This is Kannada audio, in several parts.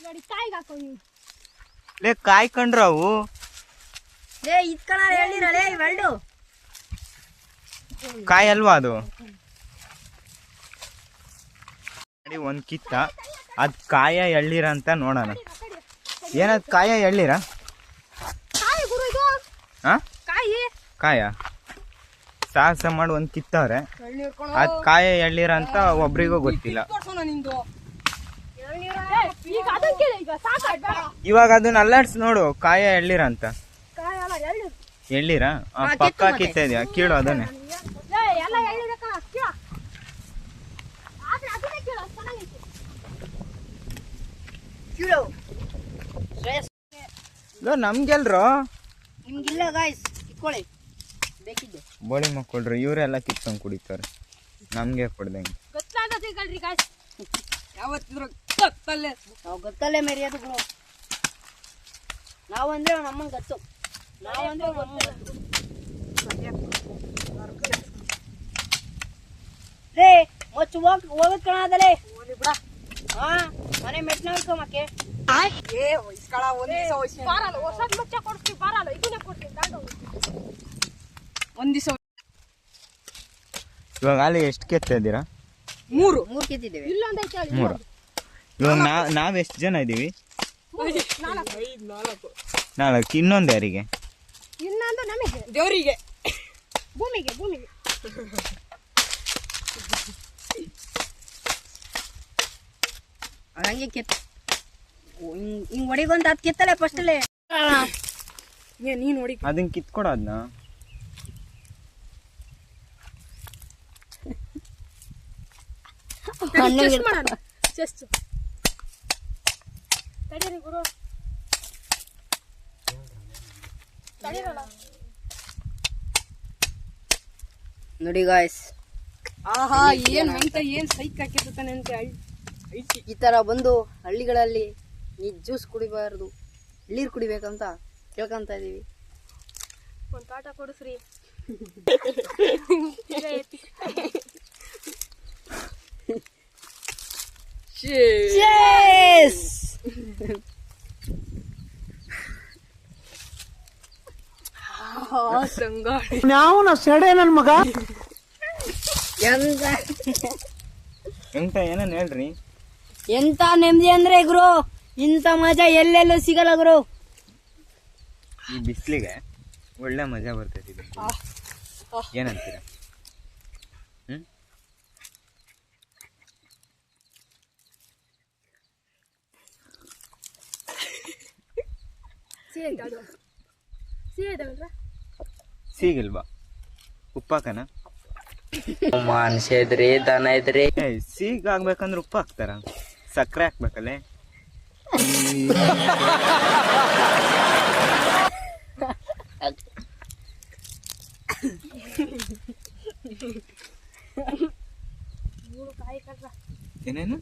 ನೋಡಿ ಕಾಯಿಗೆ ಹಾಕೋ ನೀವು. ಲೇ ಕಾಯಿ ಕಂಡ್ರ ಅವು ಲೇ ಇದ್ಕಣ ಹೇಳಿರಲೇ ಇವೆರಡು ಕಾಯಿ ಅಲ್ವಾ ಅದು? ಒಂದ್ ಕಿತ್ತ ಅದ್ ಕಾಯ ಎಳ್ಳಿರ ಅಂತ ನೋಡೋಣ. ಏನದ್ ಕಾಯ ಎಳ್ಳಿರ? ಕಾಯಿ ಗುರು ಇದು. ಹಾ ಕಾಯಿ ಕಾಯ ಸಾಹಸ ಮಾಡಿ ಒಂದ್ ಕಿತ್ತವ್ರೆ. ಅದ್ ಕಾಯ ಎಳ್ಳಿರ ಅಂತ ಒಬ್ರಿಗೂ ಗೊತ್ತಿಲ್ಲ. ಈಗ ಅದನ್ನ ಕೇಳಿ, ಈಗ ಸಾಕಾಯ್ತಾ? ಇವಾಗ ಅದನ್ನ ಅಲ್ಲಾಡ್ಸ್ ನೋಡು, ಕಾಯ ಎಳ್ಳಿರ ಅಂತ. ಕಾಯಿ ಅಲ್ಲ ಎಳ್ಳು. ಎಳ್ಳಿರ ಪಕ್ಕ ಕಿತ್ತ ಇದೆಯಾ? ಕೀಳು ಅದನ್ನೇ. ಎಲ್ಲ ಎಳ್ಳಿದೆ ಕಣ, ಕೇಳ. ಆದ್ರೆ ಅದನ್ನೇ ಕೇಳು, ಅದು ಚೆನ್ನಾಗೈತೆ. ಕಿಳು ನಮ್ಗೆಲ್ರು ನಿಮ್ಗಿಲ್ಲ ಗಾಯ್ಸ್, ಇಟ್ಕೊಳ್ಳಿ ಬೇಕಿದ್ದು. ಬೋಳಿ ಮಕ್ಕಳ್ರು ಇವರೆಲ್ಲ ಕಿತ್ಕೊಂಡ್ ಕುಡಿತಾರೆ, ನಮ್ಗೆ ಕೊಡ್ದಂಗೆ. ಗೊತ್ತಾಗತ್ತೆ ಕಣ್ರಿ ಗಾಯ್ಸ್. ಯಾವತ್ತಿದ್ರು ಗೊತ್ತಲ್ಲೇ ನಾವು ಗೊತ್ತಲ್ಲೇ ಮೆರೆಯೋದು ಗುರು. ನಾವಂದ್ರೆ ನಮ್ಮನ್ ಗೊತ್ತು, ನಾವಂದ್ರೆ ನಮ್ಮನ್ ಗೊತ್ತು. ರೇ ಮಚ್ಚು ಹೋಗದ್ ಕಣದಲ್ಲೇ ಹಾ ಮನೆ ಮೆಟ್ನ ಹಿಡ್ಕೊಂಬಕ್ಕೆ ಬಾರಲ್ಲ, ಹೊಸದ್ ಮಚ್ಚ ಕೊಡ್ತೀವಿ, ಬಾರಲ್ಲ ಇದನ್ನೇ ಕೊಡ್ತೀನಿ ತಗೊಂಡು. ಒಂದ್ ದಿವಸ ಇವಾಗ ಅಲ್ಲಿ ಎಷ್ಟು ಕೆತ್ತ ಇದ್ದೀರಾ? ಮೂರು ಕಿತ್ತಿದ್ದೇವೆ. ಇಲ್ಲೊಂದ್ ಐತೆ ಹೇಳಿ. ಮೂರು. ಇವಾಗ ನಾವ್ ಎಷ್ಟು ಜನ ಇದೀವಿ? 4. ಇನ್ನೊಂದು ಯಾರಿಗೆ? ಇನ್ನೊಂದು ನಮಗೆ, ದೇವರಿಗೆ, ಭೂಮಿಗೆ. ಹಂಗೆ ಕಿತ್ತ ಹಿಂಗ್ ಹೊಡಿಗೊಂತ ಅದ್ ಕಿತ್ತಲೆ ಫಸ್ಟ್ ಅಲ್ಲೇ ನೀನ್ ಹೊಡಿ. ಅದನ್ನ ಕಿತ್ಕೊಡ ಅದ್ನ. ಚೆಸ್ಟ್ ತಡೀರಿ ಗುರು, ತಡೀರಲ್ಲ. ನೋಡಿ ಗಾಯ್ಸ್, ಆಹಾ ಏನ್ ಅಂತ ಏನ್ ಸೈಕ್ ಹಾಕಿರ್ತಾನೆ ಅಂತ. ಈ ತರ ಬಂದು ಹಳ್ಳಿಗಳಲ್ಲಿ ಈ ಜ್ಯೂಸ್ ಕುಡಿಬಾರ್ದು, ನೀರ್ ಕುಡಿಬೇಕಂತ ಕೇಳ್ಕೊಂತ ಇದೀವಿ. ಒಂದ್ ತಾಟ ಕೊಡಿಸ್ರಿ. ಯಾವನ ಸೆಡೆ ನನ್ ಮಗ ಎಂತ ಏನನ್ ಹೇಳ್ರಿ. ಎಂತ ನೆಮ್ಮದಿ ಅಂದ್ರೆ ಗುರು, ಇಂತ ಮಜಾ ಎಲ್ಲೆಲ್ಲೂ ಸಿಗಲ್ಲ ಗುರು. ಈ ಬಿಸ್ಲಿಗೆ ಒಳ್ಳೆ ಮಜಾ ಬರ್ತೈತಿ. ಏನಂತೀರ? ಸಿಗಿಲ್ವಾ? ಉಪ್ಪಾಕನ ಮನುಷ್ಯ ಇದ್ರಿ ದನ ಇದ್ರಿ. ಸಿಗ್ ಆಗ್ಬೇಕಂದ್ರೆ ಉಪ್ಪು ಹಾಕ್ತಾರ, ಸಕ್ಕರೆ ಹಾಕ್ಬೇಕಲ್ಲೇ. ಏನೇನು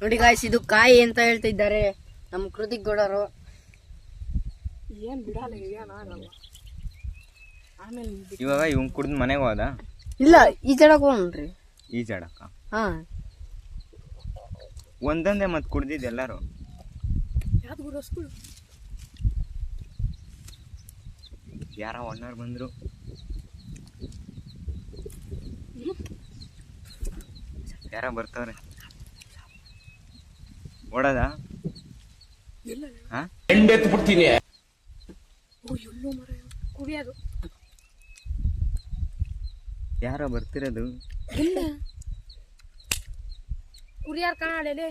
ನೋಡಿ ಗಾಯ್ಸ್, ಇದು ಕಾಯಿ ಅಂತ ಹೇಳ್ತಾ ಇದ್ದಾರೆ ನಮ್ಮ ಕೃತಿಕ್ ಗೌಡರು. ಏನ್ ಬಿಡಲ್ಲ, ಏನಾಗಲ್ಲ. ಆಮೇಲೆ ಇವಾಗ ಇವ್ ಕುಡ್ದು ಮನೆಗೆ ಹೋದ? ಇಲ್ಲ, ಈ ಜಡಕ್ ಹೋಗ್ರಿ ಈಜಾಡಕ್ಕ. ಹಾ ಒಂದೊಂದೇ ಮತ್ ಕುಡ್ದಿದ್ ಎಲ್ಲಾರು. ಯಾವ್ದು ಗುರು ಸ್ಕೂಲ್? ಯಾರ ಒಣ್ಣವ್ರು ಬಂದ್ರು. ಯಾರ ಬರ್ತಾವ್ರೆ? ಓಡದ ಎಂಡೆತ್ತು ಬಿಡ್ತೀನಿ. ಕುಡಿಯೋದು ಯಾರ ಬರ್ತಿರೋದು? ಕುಡಿಯಾರ ಕಾಣಲೆ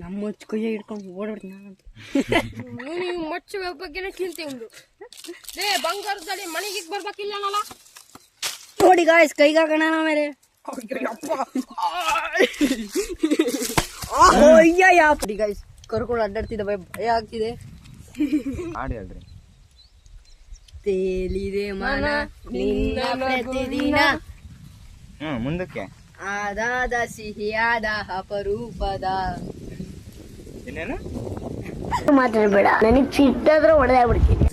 ನಮ್ಮ ಕೈಯ ಹಿಡ್ಕೊಂಡು ಓಡಾಡ್ತೀನಿ ನಾನಂತ. ನೀವು ಮಚ್ಚ ಬಗ್ಗೆನೇ ಚಿಂತೆ ಉಂಟು. ಬಂಗಾರದಲ್ಲಿ ಮನೆಗೆ ಬರ್ಬೇಕಿಲ್ಲನಲ್ಲ. ನೋಡಿ ಗಾಯ್ಸ್, ಕೈಗಾಕಣ ಮೇಲೆ ಗಾಯ್ಸ್ ಕರ್ಕೊಂಡು ಅಡ್ಡಾಡ್ತಿದ್ದ ಭಯ ಆಗ್ತಿದೆ. ಹಾಡು ಹೇಳ್ರಿ. ತೇಲಿದೆ ಮನ ನಿನ್ನ ಪ್ರತಿದಿನ, ಮುಂದಕ್ಕೆ ಆದಾದ ಸಿಹಿಯಾದ ಅಪರೂಪದ. ಇನ್ನೇನು ಮಾತಾಡ್ಬೇಡ, ನನಗೆ ಸಿಟ್ಟಾದ್ರೆ ಹೊಡೆದಾಗ್ಬಿಡ್ತೀನಿ.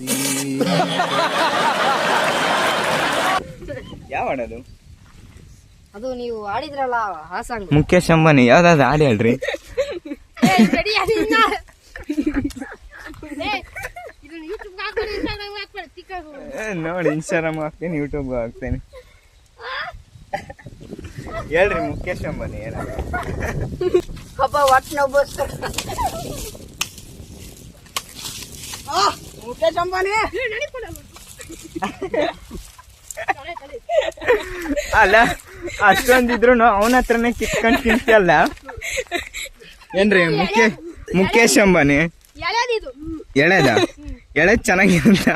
ಯಾವ ಹಾಡದು? ಅದು ನೀವು ಆಡಿದ್ರಲ್ಲ ಆ ಸಾಂಗ್. ಮುಖೇಶ್ ಅಂಬಾನಿ ಯಾವ್ದಾದ್ರು ಹಾಡು ಹೇಳ್ರಿ. ನೋಡಿ ಇನ್ಸ್ಟಾಗ್ರಾಮ್ ಹಾಕ್ತೀನಿ, ಯೂಟ್ಯೂಬ್ ಹಾಕ್ತೀನಿ. ಹೇಳ್ರಿ ಮುಖೇಶ್ ಅಂಬಾನಿ ಏನ ಹಬ್ಬ ಒಟ್ಟು ನಾವು ಬಸ್ ಮುಖೇಶ್ ಅಂಬಾನಿ ಅಲ್ಲ ಅಷ್ಟೊಂದಿದ್ರು ಅವನ ಹತ್ರನೇ ಕಿತ್ಕೊಂಡ್ ತಿಂತಲ್ಲ ಏನ್ರಿ ಮುಖೇಶ್ ಅಂಬಾನಿ ಎಳೆದ್ ಚೆನ್ನಾಗಿರುತ್ತ.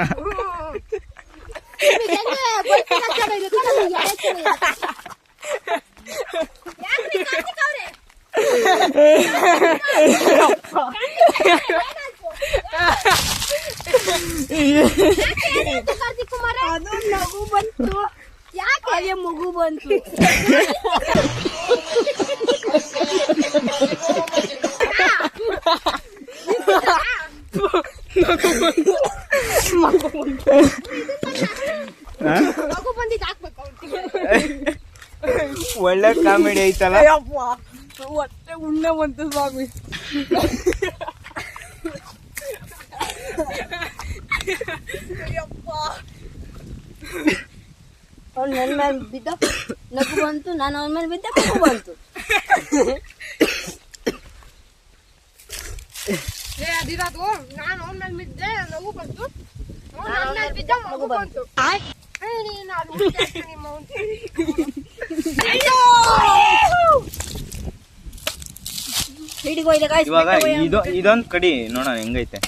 ಅದು ಮಗು ಬಂತು. ಯಾಕೆ ಮಗು ಬಂತು? ಒಳ್ಳೆ ಕಾಮಿಡಿ ಐತಲ್ಲ. ಹೊಟ್ಟೆ ಉಣ್ಣೆ ಬಂತು ಸ್ವಾಮಿ. ಅವ್ನು ನನ್ನ ಮೇಲೆ ಬಿದ್ದ ನಗು ಬಂತು, ನಾನು ಅವನ ಮೇಲೆ ಬಿದ್ದ ನಗು ಬಂತು. ಅದಿರೋದು ನಾನು ಅವನ ಮೇಲೆ ಬಿದ್ದೆ ನಗು ಬಂತು, ನನ್ನ ಮೇಲೆ ಬಿದ್ದ ಮಗು ಬಂತು. ಇವಾಗ ಇದೊಂದ್ ಕಡಿ ನೋಡೋಣ ಹೆಂಗೈತೆ.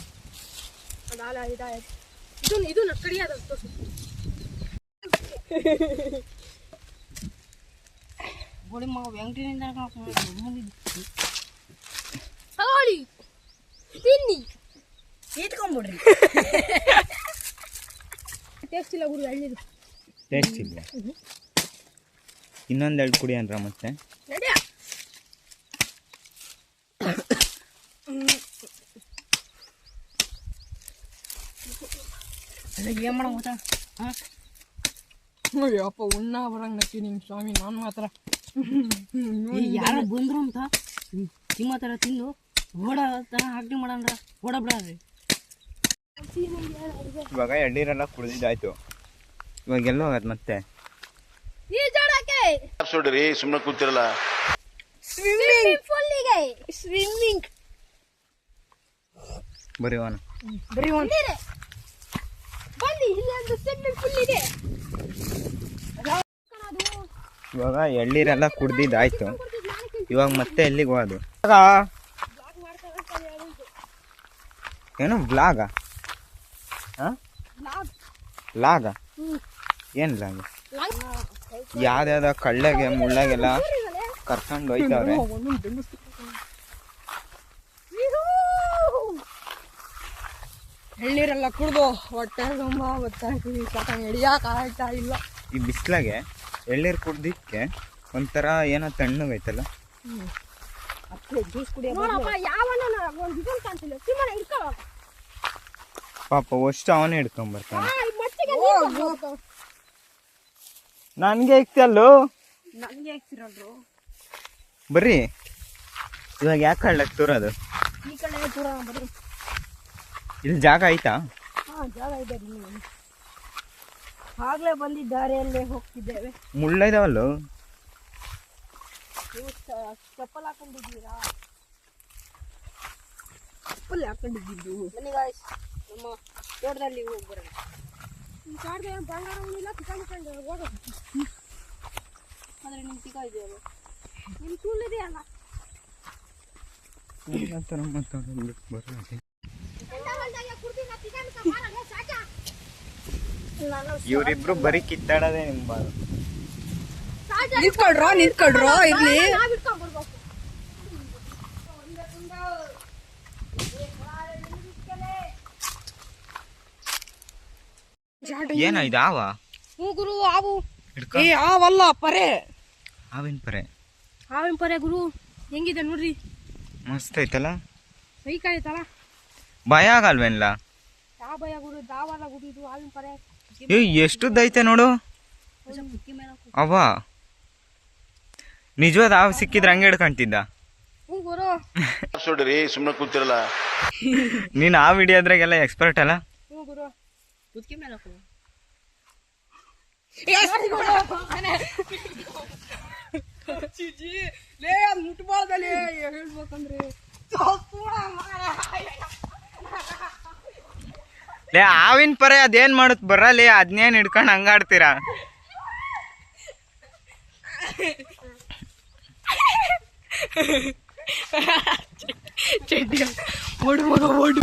ಇದು ನಕ್ಕಡಿ ಅದ ಗೋಳಿ ಮಗ ವೆಂಕಟಿನಿಂದ ತಗೊಳ್ಳಿ ತಿನ್ನಿ ಇಟ್ಕೊಂಡ್ಬಿಡ್ರಿ. ಟೇಸ್ಟ್ ಇಲ್ಲ ಗುರು, ಎಳ್ಳಿದು ಟೇಸ್ಟ್ ಇಲ್ಲ. ಇನ್ನೊಂದೆರಡು ಕುಡಿ ಅಂದ್ರ ಮತ್ತೆ ನಡಿಯ. ಏನ್ ಮಾಡೋ ಗೊತ್ತಾ? ಅಪ್ಪ ಉಣ್ಣ ಬರಂಗ್ ನಕ್ಕಿ ನಿಮ್ ಸ್ವಾಮಿ. ನಾನು ಮಾತ್ರ ಯಾರು ಬಂದ್ರು ಅಂತ ನಿಮ್ಮ ತರ ತಿಂದು ಓಡ ತರ ಆಕ್ಟಿಂಗ್ ಮಾಡಂದ್ರ ಓಡ ಬಿಡ್ರಿ. ಇವಾಗ ಎಳ್ಳೀರೆಲ್ಲ ಕುಡಿದಿದ್ದಾಯ್ತು. ಇವಾಗ ಎಲ್ಲ ಹೋಗತ್ ಮತ್ತೆ ನೋಡ್ರಿ ಸುಮ್ಮನೆ ಕೂತಿರಲ್ಲ. ಸ್ವಿಮ್ಮಿಂಗ್ ಬರೀ ಅವನು ಬರೀ ಬನ್ನಿ, ಇಲ್ಲಿ ಒಂದು ಸ್ವಿಮ್ಮಿಂಗ್ ಪೂಲ್ ಇದೆ. ಇವಾಗ ಎಳ್ಳೀರೆಲ್ಲ ಕುಡ್ದಿದ್ದಾಯ್ತು. ಇವಾಗ ಮತ್ತೆ ಎಲ್ಲಿಗೆ ಹೋಗೋದು? ಏನು ಬ್ಲಾಗ? ಲಾಗ ಏನ್ ಲಾಗ? ಯಾವ್ದಾವ್ದ ಕಳ್ಳೆಗೆ ಮುಳ್ಳಗೆಲ್ಲ ಕರ್ಕೊಂಡು ಹೋಯ್ತವ್ರೆ. ಎಳ್ನೀರೆಲ್ಲ ಕುಡ್ದು ಹೊಟ್ಟೆ ತುಂಬಾ ಗೊತ್ತಾಗ್ತೀವಿ, ಹಿಡಿಯಕ್ ಆಗ್ತಾ ಇಲ್ಲ. ಈ ಬಿಸ್ಲಾಗೆ ಎಳ್ಳೀರು ಕುಡ್ದಿಕ್ಕೆ ಒಂಥರ ಏನೋ ತಣ್ಣಗೈತಲ್ಲ. ಪಾಪ ಅಷ್ಟು ಅವನೇ ಹಿಡ್ಕೊಂಬರ್ತಾನೆ. ನನ್ಗೆ ಇಕ್ತಲ್ಲೋ ನನ್ಗೆ ಹಾಕ್ತಿರಲ್ರು ಬರ್ರಿ. ಇವಾಗ ಯಾಕೆ ಕಳ್ಳಕ್ ತೋರೋದು? ಈ ಕಡೆ ಪೂರ ಬರ್ರಿ. ಇಲ್ಲಿ ಜಾಗ ಐತಾ? ಜಾಗ ಇದೆ. ಆಗ್ಲೇ ಬಂದಿದ್ದಾರೆಯಲ್ಲೇ ಹೋಗ್ತಿದ್ದೇವೆ. ಮುಳ್ಳ ಇದಾವಲ್ಲೋ. ನೀವು ಚಪ್ಪಲ್ ಹಾಕೊಂಡಿದ್ದೀರಾ? ಚಪ್ಪಲ್ ಹಾಕೊಂಡಿದ್ದು ಬನ್ನಿ ಗಾಯ್ಸ್, ನಮ್ಮ ತೋಟದಲ್ಲಿ ಹೋಗಿ ಬರೋಣ. ಈ ಕಾಡ್ಗೆ ಬಂಗಾರ ಇಲ್ಲ, ತಿಳ್ಕೊಂಡು ಹೋಗೋದು. ಆದ್ರೆ ನಿಮ್ ತಿಕ್ಕ ಇದೆಯಲ್ಲ, ನಿಮ್ ಚೂಲಿದೆಯಲ್ಲ. ಇವರಿಬ್ರು ಬರೀ ಕಿತ್ತಾಡೋದೇ ನಿಮ್ ನಿಂತ್ಕೊಳ್ರೋ ಇರ್ಲಿ. ಏನ ಇದು? ಆವ ಗುರು ಹಾವು. ಹಾವಲ್ಲ, ಪರೆ. ಹಾವಿನ ಪರೆ. ಹಾವಿನ ಪರೆ ಗುರು, ಹೆಂಗಿದೆ ನೋಡ್ರಿ. ಮಸ್ತ್ ಐತಲ್ಲ, ಸೈಕ್ ಆಯ್ತಲ್ಲ. ಭಯ ಆಗಲ್ವೇನ್ಲ? ಯಾವ ಭಯ ಗುರು, ದಾವಲ್ಲ ಗುರು, ಇದು ಹಾವಿನ ಪರೆ. ಎಷ್ಟುದ್ದೈತೆ ನೋಡು. ಅವ ನಿಜವಾದ ಹಾವು ಸಿಕ್ಕಿದ್ರೆ ಹಂಗೆ ಹಿಡ್ಕೊಂತಿದ್ದ. ಹ್ಞೂ ಗುರು. ಸುಡ್ರಿ ಸುಮ್ಮನೆ ಕೂತಿರಲ್ಲ. ನೀನು ಹಾವು ಹಿಡಿಯೋದ್ರಾಗೆಲ್ಲ ಎಕ್ಸ್ಪರ್ಟ್ ಅಲ್ಲ. ಹ್ಞೂ ಗುರು. ಕುದ್ಕೆ ಮೇಲೆ ಹಾಕು. ಚಿಜಿ ಲೇ ಅದು ಮುಟ್ಬಾರ್ದಲ್ಲಿ ಹೇಳ್ಬೇಕಂದ್ರೆ ಲೇ ಹಾವಿನ ಪರ ಅದೇನ್ ಮಾಡುತ್ತ ಬರಲೇ, ಅದನ್ನೇನ್ ಹಿಡ್ಕೊಂಡು ಹಂಗಾಡ್ತೀರಾ? ಚಡ್ಡಿ ಓಡು ಮಗ ಓಡು.